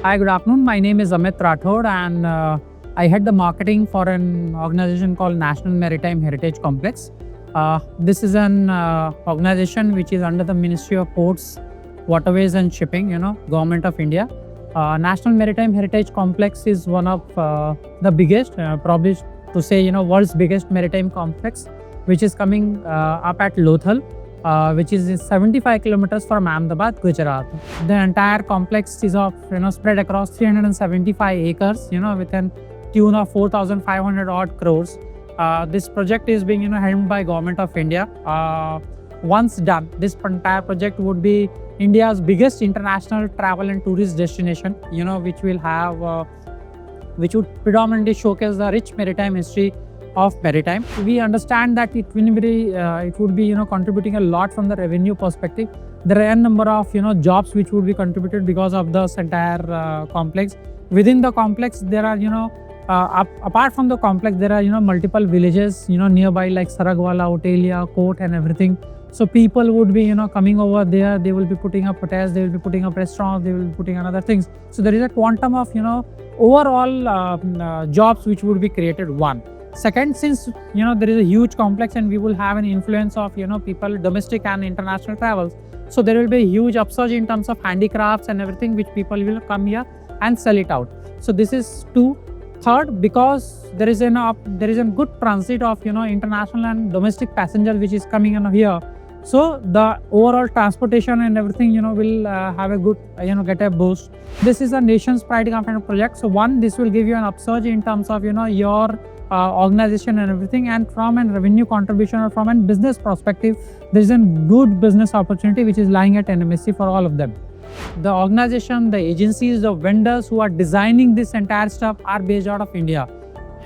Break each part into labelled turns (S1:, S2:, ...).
S1: Hi, good afternoon. My name is Amit Rathod, and I head the marketing for an organization called National Maritime Heritage Complex. This is an organization which is under the Ministry of Ports, Waterways and Shipping, Government of India. National Maritime Heritage Complex is one of the biggest, probably to say, world's biggest maritime complex, which is coming up at Lothal, which is 75 kilometers from Ahmedabad, Gujarat. The entire complex is of spread across 375 acres, with an tune of 4,500 odd crores. This project is being helmed by Government of India. Once done, this entire project would be India's biggest international travel and tourist destination, which will have which would predominantly showcase the rich maritime history of maritime. We understand that it would be contributing a lot from the revenue perspective. There are a number of jobs which would be contributed because of this entire complex. Within the complex, there are apart from the complex, there are multiple villages nearby, like Saragwala, Otelia, Coat, and everything. So people would be coming over there. They will be putting up hotels, they will be putting up restaurants, they will be putting other things. So there is a quantum of overall jobs which would be created. One. Second, since there is a huge complex and we will have an influence of people, domestic and international travels, so there will be a huge upsurge in terms of handicrafts and everything, which people will come here and sell it out. So this is two. Third, because there is a good transit of international and domestic passengers which is coming here, so the overall transportation and everything will have a good get a boost. This is a nation's pride kind of project. So one, this will give you an upsurge in terms of your organization and everything, and from a revenue contribution or from a business perspective, there is a good business opportunity which is lying at an MSC for all of them. The organization, the agencies, the vendors who are designing this entire stuff are based out of India.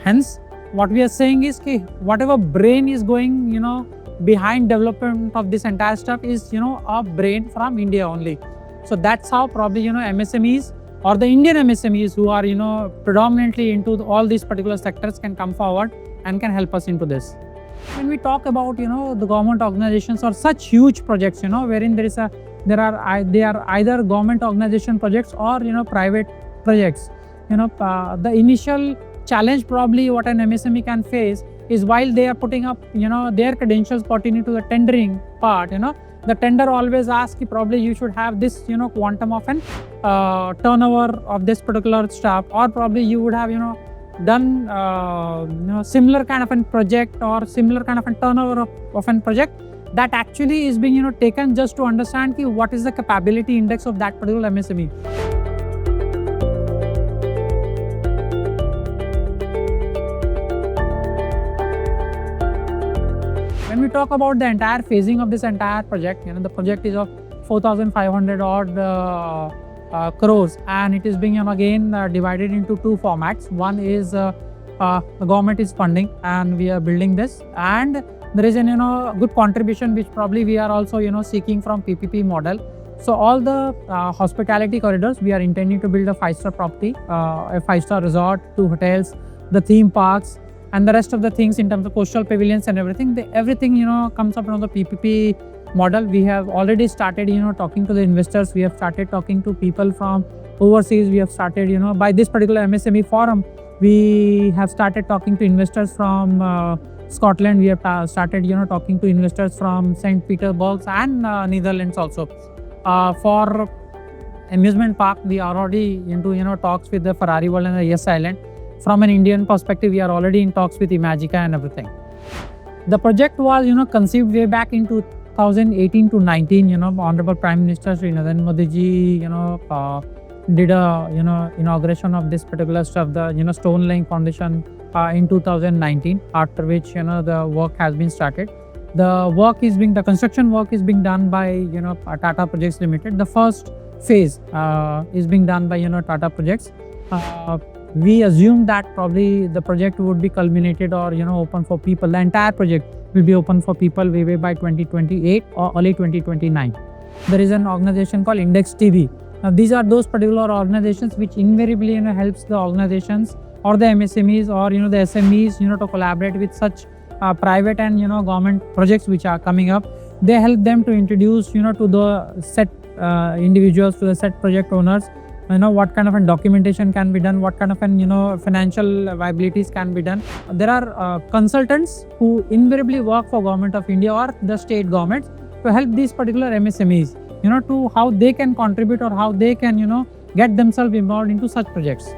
S1: Hence, what we are saying is whatever brain is going behind development of this entire stuff is a brain from India only. So that's how probably MSMEs or the Indian MSMEs who are predominantly into all these particular sectors can come forward and can help us into this. When we talk about the government organizations or such huge projects wherein they are either government organization projects or private projects, the initial challenge probably what an MSME can face is while they are putting up their credentials pertaining to the tendering part, the tender always asks probably you should have this quantum of an turnover of this particular stuff, or probably you would have done similar kind of a project or similar kind of a turnover of a project that actually is being taken just to understand what is the capability index of that particular MSME. When we talk about the entire phasing of this entire project, the project is of 4,500 odd crores, and it is being again divided into two formats. One is the government is funding and we are building this, and there is a good contribution which probably we are also seeking from PPP model. So all the hospitality corridors, we are intending to build a 5-star property, a 5-star resort, 2 hotels, the theme parks, and the rest of the things in terms of coastal pavilions and everything. Everything comes up on the PPP model. We have already started talking to the investors. We have started talking to people from overseas. We have started by this particular MSME forum, we have started talking to investors from Scotland. We have started talking to investors from St. Petersburg and Netherlands also. For amusement park, we are already into talks with the Ferrari World and the Yes Island. From an Indian perspective, we are already in talks with Imagica and everything. The project was conceived way back in 2018 to 19. Honorable Prime Minister Sri Narendra Modi ji did a inauguration of this particular stuff, the stone laying foundation in 2019, after which the work has been started. The construction work is being done by Tata Projects Limited. The first phase is being done by Tata Projects. We assume that probably the project would be culminated or open for people. The entire project will be open for people way by 2028 or early 2029. There is an organization called Index TV. Now these are those particular organizations which invariably helps the organizations or the MSMEs or the SMEs to collaborate with such private and government projects which are coming up. They help them to introduce to the set individuals, to the set project owners, what kind of a documentation can be done, what kind of an financial viabilities can be done. There are consultants who invariably work for Government of India or the state governments to help these particular MSMEs, to how they can contribute or how they can get themselves involved into such projects.